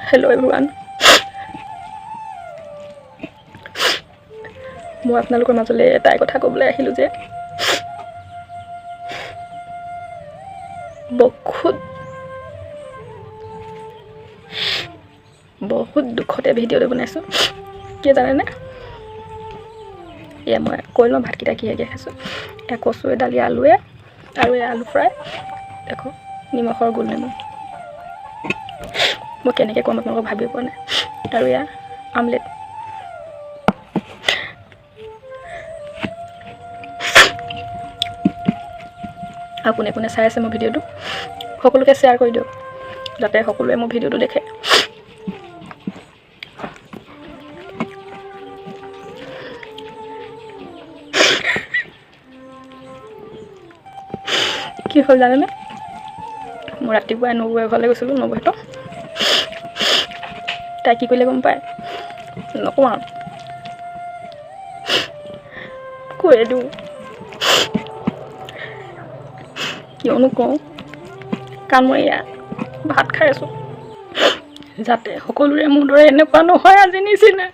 Hello everyone. মই আপোনালোকৰ মাজলৈ এটাই কথা ক'বলৈ আহিলো যে বহুত দুখতে ভিডিঅ'টো বনাইছো কি জানে না এয়া মই কৈ লওঁ ভাতকেইটা কিহেৰে খাইছো এয়া কচুৱে দালি আলুৱে আৰু এয়া আলু ফ্ৰাই দেখো নিমখৰ গোল নেমু মই কেনেকৈ কম আপোনালোকক ভাবি পোৱা নাই আৰু এয়া আমলেট কোনে কোনে চাই আছে মোৰ ভিডিঅ'টো সকলোকে শ্বেয়াৰ কৰি দিয়ক যাতে সকলোৱে মোৰ ভিডিঅ'টো দেখে কি হ'ল জানেনে মই ৰাতিপুৱাই নবৌৰ ঘৰলৈ গৈছিলোঁ নবৌহঁত তাই কি কৰিলে গম পায় নকওঁ আৰু কৈ দিওঁ কিয়নো কওঁ কাৰণ মই এয়া ভাত খাই আছোঁ যাতে সকলোৰে মোৰ দৰে এনেকুৱা নহয় আজি নিচিনা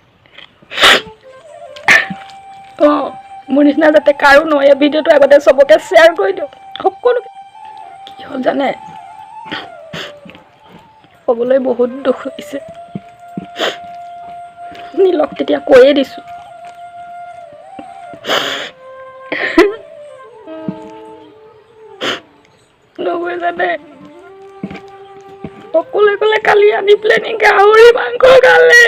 মোৰ নিচিনা যাতে কাৰো নহয় এই ভিডিঅ'টো আগতে চবকে শ্বেয়াৰ কৰি দিয়ক সকলো কি হ'ল জানে ক'বলৈ বহুত দুখ লাগিছে নীলক তেতিয়া কৈয়ে দিছোঁ নবৌয়ে জানে সকলোৱে ক'লে কালি আনি প্লেনিং গাহৰি মাংস খালে